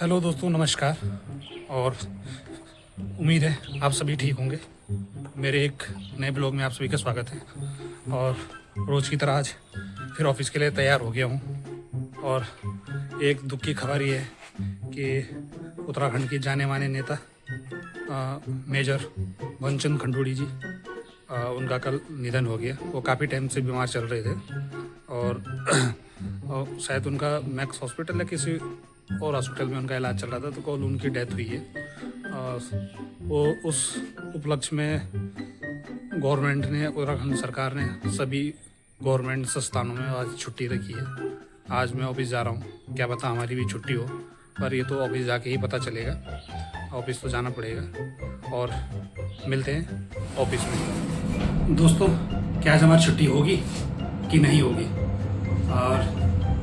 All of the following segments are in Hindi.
हेलो दोस्तों, नमस्कार। और उम्मीद है आप सभी ठीक होंगे। मेरे एक नए ब्लॉग में आप सभी का स्वागत है। और रोज़ की तरह आज फिर ऑफिस के लिए तैयार हो गया हूँ। और एक दुख की खबर ये है कि उत्तराखंड के जाने माने नेता मेजर भनचंद खंडूड़ी जी, उनका कल निधन हो गया। वो काफ़ी टाइम से बीमार चल रहे थे और और शायद उनका मैक्स हॉस्पिटल या किसी और हॉस्पिटल में उनका इलाज चल रहा था, तो कल उनकी डेथ हुई है। वो उस उपलक्ष्य में गवर्नमेंट ने, उत्तराखंड सरकार ने सभी गवर्नमेंट संस्थानों में आज छुट्टी रखी है। आज मैं ऑफिस जा रहा हूँ, क्या पता हमारी भी छुट्टी हो, पर ये तो ऑफिस जाके ही पता चलेगा। ऑफिस तो जाना पड़ेगा और मिलते हैं ऑफिस में। दोस्तों, क्या आज हमारी छुट्टी होगी कि नहीं होगी, और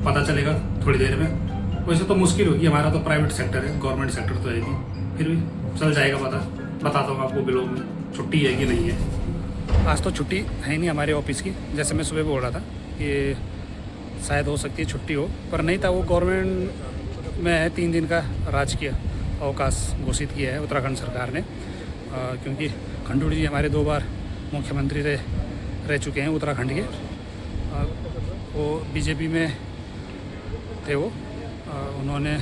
पता चलेगा थोड़ी देर में। वैसे तो मुश्किल होगी, हमारा तो प्राइवेट सेक्टर है, गवर्नमेंट सेक्टर तो है नहीं, फिर भी चल जाएगा पता। बताता हूँ आपको ब्लॉग में छुट्टी है कि नहीं है। आज तो छुट्टी है नहीं हमारे ऑफिस की, जैसे मैं सुबह बोल रहा था कि शायद हो सकती है छुट्टी हो, पर नहीं था। वो गवर्नमेंट में है 3 दिन का राजकीय अवकाश घोषित किया है उत्तराखंड सरकार ने, क्योंकि खंडूड़ी जी हमारे 2 बार मुख्यमंत्री रह चुके हैं उत्तराखंड के। वो बीजेपी में थे। वो उन्होंने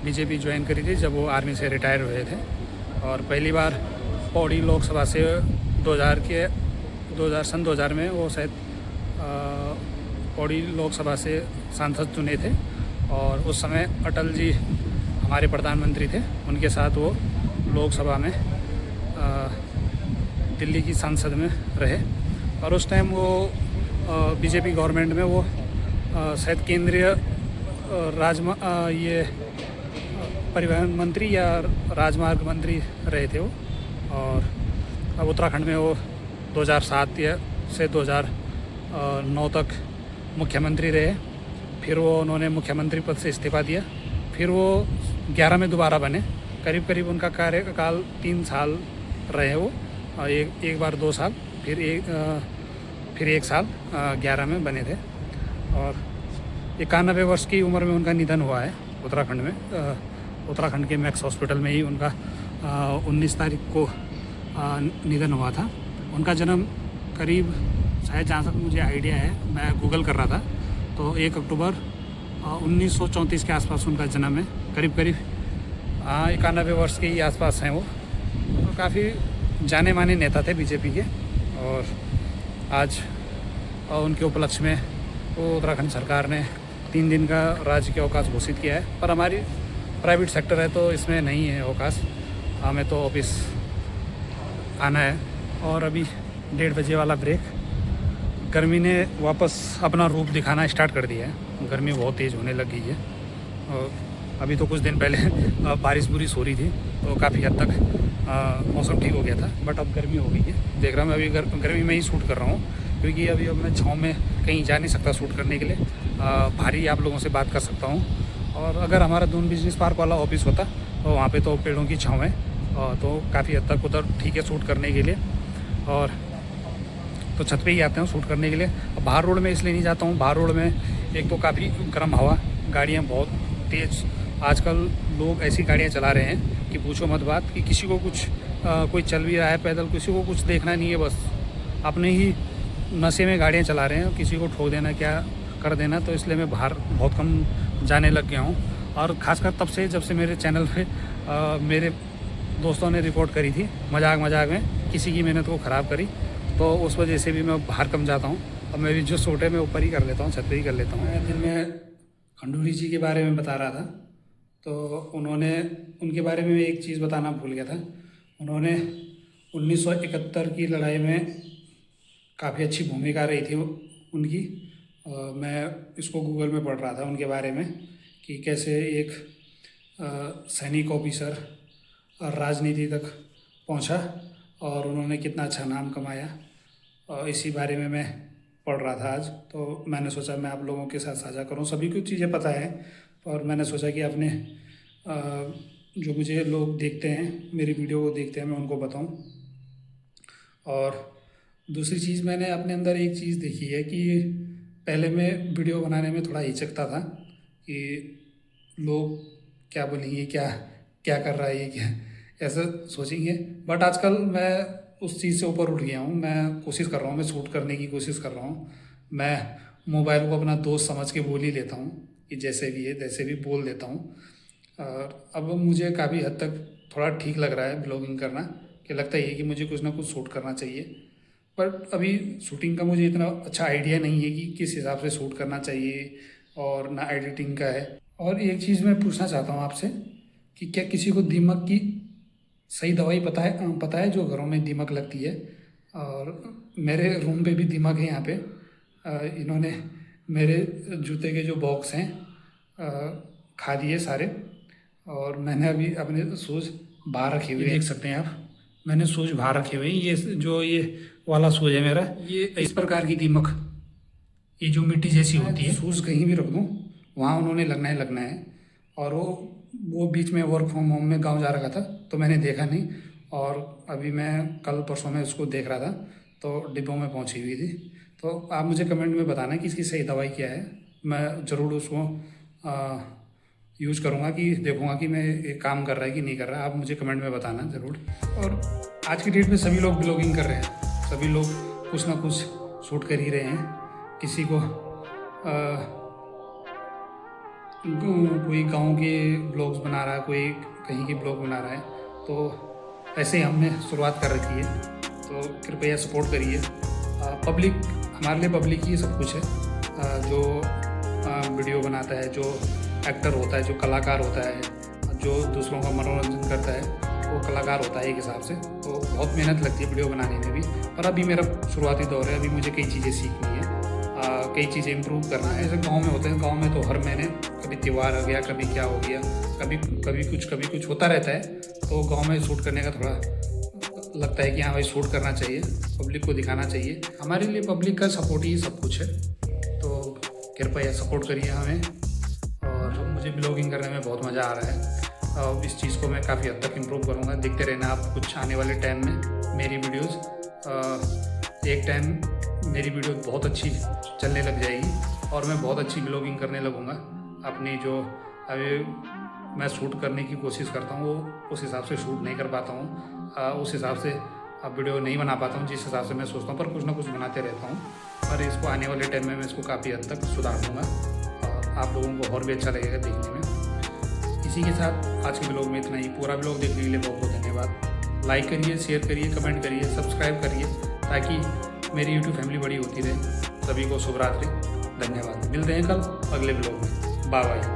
बीजेपी ज्वाइन करी थी जब वो आर्मी से रिटायर हुए थे, और पहली बार पौड़ी लोकसभा से 2000 में वो शायद पौड़ी लोकसभा से सांसद चुने थे। और उस समय अटल जी हमारे प्रधानमंत्री थे, उनके साथ वो लोकसभा में दिल्ली की संसद में रहे। और उस टाइम वो बीजेपी गवर्नमेंट में वो शायद केंद्रीय ये परिवहन मंत्री या राजमार्ग मंत्री रहे थे वो। और अब उत्तराखंड में वो 2007 से 2009 तक मुख्यमंत्री रहे। फिर वो उन्होंने मुख्यमंत्री पद से इस्तीफा दिया। फिर वो 11 में दोबारा बने। करीब करीब उनका कार्यकाल 3 साल रहे वो। एक बार 2 साल, फिर 1 साल 11 में बने थे। और 91 वर्ष की उम्र में उनका निधन हुआ है उत्तराखंड में। उत्तराखंड के मैक्स हॉस्पिटल में ही उनका 19 तारीख को निधन हुआ था। उनका जन्म करीब, शायद जहाँ तक मुझे आइडिया है, मैं गूगल कर रहा था, तो 1 अक्टूबर 1934 के आसपास उनका जन्म है। करीब 91 वर्ष के ही आसपास हैं वो। तो काफ़ी जाने माने नेता थे बीजेपी के। और आज उनके उपलक्ष्य में वो उत्तराखंड सरकार ने 3 दिन का राजकीय अवकाश घोषित किया है। पर हमारी प्राइवेट सेक्टर है तो इसमें नहीं है अवकाश, हमें तो ऑफिस आना है। और अभी 1:30 बजे वाला ब्रेक। गर्मी ने वापस अपना रूप दिखाना स्टार्ट कर दिया है, गर्मी बहुत तेज़ होने लग गई है। और अभी तो कुछ दिन पहले बारिश बुरिश हो रही थी, तो काफ़ी हद तक मौसम ठीक हो गया था, बट अब गर्मी हो गई है। देख रहा हूँ मैं अभी गर्मी में ही शूट कर रहा हूँ, क्योंकि अभी अब मैं छाँव में कहीं जा नहीं सकता शूट करने के लिए। भारी आप लोगों से बात कर सकता हूँ। और अगर हमारा दून बिजनेस पार्क वाला ऑफिस होता तो वहाँ पे तो पेड़ों की छाँव है, तो काफ़ी हद तक उधर ठीक है शूट करने के लिए। और तो छत पे ही आते हैं शूट करने के लिए। अब बाहर रोड में इसलिए नहीं जाता हूँ, बाहर रोड में एक तो काफ़ी गर्म हवा, गाड़ियाँ बहुत तेज़। आजकल लोग ऐसी गाड़ियाँ चला रहे हैं कि पूछो मत बात, कि किसी को कुछ कोई चल भी रहा है पैदल, किसी को कुछ देखना नहीं है, बस अपने ही नशे में गाड़ियाँ चला रहे हैं, किसी को ठोक देना क्या कर देना। तो इसलिए मैं बाहर बहुत कम जाने लग गया हूँ। और ख़ासकर तब से जब से मेरे चैनल पे मेरे दोस्तों ने रिपोर्ट करी थी मजाक में, किसी की मेहनत को ख़राब करी, तो उस वजह से भी मैं बाहर कम जाता हूँ। अब मैं भी जो शूट है मैं ऊपर ही कर लेता हूँ, छत पे ही कर लेता हूँ। फिर मैं खंडूड़ी जी के बारे में बता रहा था, तो उनके बारे में एक चीज़ बताना भूल गया था। उन्होंने 1971 की लड़ाई में काफ़ी अच्छी भूमिका रही थी उनकी। मैं इसको गूगल में पढ़ रहा था उनके बारे में, कि कैसे एक सैनिक ऑफिसर राजनीति तक पहुंचा और उन्होंने कितना अच्छा नाम कमाया। और इसी बारे में मैं पढ़ रहा था आज, तो मैंने सोचा मैं आप लोगों के साथ साझा करूं। सभी कुछ चीज़ें पता है, और मैंने सोचा कि अपने जो मुझे लोग देखते हैं, मेरी वीडियो को देखते हैं, मैं उनको बताऊं। और दूसरी चीज़, मैंने अपने अंदर एक चीज़ देखी है कि पहले मैं वीडियो बनाने में थोड़ा हिचकता था कि लोग क्या बोलेंगे, क्या क्या कर रहा है ये, क्या ऐसा सोचेंगे। बट आजकल मैं उस चीज़ से ऊपर उठ गया हूँ। मैं कोशिश कर रहा हूँ, मैं शूट करने की कोशिश कर रहा हूँ। मैं मोबाइल को अपना दोस्त समझ के बोल ही लेता हूँ कि जैसे भी है तैसे भी बोल देता हूँ। और अब मुझे काफ़ी हद तक थोड़ा ठीक लग रहा है ब्लॉगिंग करना, कि लगता ही है कि मुझे कुछ ना कुछ शूट करना चाहिए। बट अभी शूटिंग का मुझे इतना अच्छा आइडिया नहीं है कि किस हिसाब से शूट करना चाहिए, और ना एडिटिंग का है। और एक चीज़ मैं पूछना चाहता हूँ आपसे कि क्या किसी को दीमक की सही दवाई पता है जो घरों में दीमक लगती है? और मेरे रूम पे भी दीमक है यहाँ पे। इन्होंने मेरे जूते के जो बॉक्स हैं खा दिए सारे। और मैंने अभी अपने शूज़ बाहर रखे हुए, देख सकते हैं आप, मैंने शूज़ बाहर रखे हुए हैं। ये जो ये वाला शूज़ है मेरा, ये इस प्रकार की दीमक, ये जो मिट्टी जैसी होती है, शूज़ कहीं भी रख दूँ वहाँ उन्होंने लगना ही लगना है। और वो बीच में वर्क फ्रॉम होम में गांव जा रखा था तो मैंने देखा नहीं, और अभी मैं कल परसों में उसको देख रहा था तो डिब्बों में पहुंची हुई थी। तो आप मुझे कमेंट में बताना कि इसकी सही दवाई क्या है। मैं ज़रूर उसको यूज़ करूँगा, कि देखूँगा कि मैं ये काम कर रहा है कि नहीं कर रहा। आप मुझे कमेंट में बताना ज़रूर। और आज की डेट में सभी लोग ब्लॉगिंग कर रहे हैं, सभी लोग कुछ ना कुछ शूट कर ही रहे हैं। किसी को कोई गांव के ब्लॉग्स बना रहा है, कोई कहीं के ब्लॉग बना रहा है। तो ऐसे ही हमने शुरुआत कर रखी है, तो कृपया सपोर्ट करिए। पब्लिक, हमारे लिए पब्लिक ही सब कुछ है। जो वीडियो बनाता है, जो एक्टर होता है, जो कलाकार होता है, जो दूसरों का मनोरंजन करता है, वो कलाकार होता है एक हिसाब से। तो बहुत मेहनत लगती है वीडियो बनाने में भी। और अभी मेरा शुरुआती दौर है, अभी मुझे कई चीज़ें सीखनी है, कई चीज़ें इम्प्रूव करना है। ऐसे गांव में होते हैं, गांव में तो हर महीने कभी त्यौहार आ गया, कभी क्या हो गया, कभी कुछ होता रहता है। तो गांव में शूट करने का थोड़ा लगता है कि हाँ भाई शूट करना चाहिए, पब्लिक को दिखाना चाहिए। हमारे लिए पब्लिक का सपोर्ट ही सब कुछ है। तो कृपया सपोर्ट करिए हमें। और मुझे ब्लॉगिंग करने में बहुत मज़ा आ रहा है, और इस चीज़ को मैं काफ़ी हद तक इम्प्रूव करूँगा। देखते रहना आप कुछ आने वाले टाइम में मेरी वीडियोज़। एक टाइम मेरी वीडियो बहुत अच्छी चलने लग जाएगी और मैं बहुत अच्छी ब्लॉगिंग करने लगूँगा। अपनी जो अभी मैं शूट करने की कोशिश करता हूँ वो उस हिसाब से शूट नहीं कर पाता हूँ, उस हिसाब से अब वीडियो नहीं बना पाता हूँ जिस हिसाब से मैं सोचता हूँ, पर कुछ ना कुछ बनाते रहता हूँ। और इसको आने वाले टाइम में मैं इसको काफ़ी हद तक सुधार दूँगा और आप लोगों को और भी अच्छा लगेगा देखने में। इसी के साथ आज के ब्लॉग में इतना ही। पूरा ब्लॉग देखने के लिए बहुत बहुत धन्यवाद। लाइक करिए, शेयर करिए, कमेंट करिए, सब्सक्राइब करिए, ताकि मेरी यूट्यूब फैमिली बड़ी होती रहे। सभी को शुभ रात्रि, धन्यवाद। मिलते हैं कल अगले ब्लॉग में। Bye bye.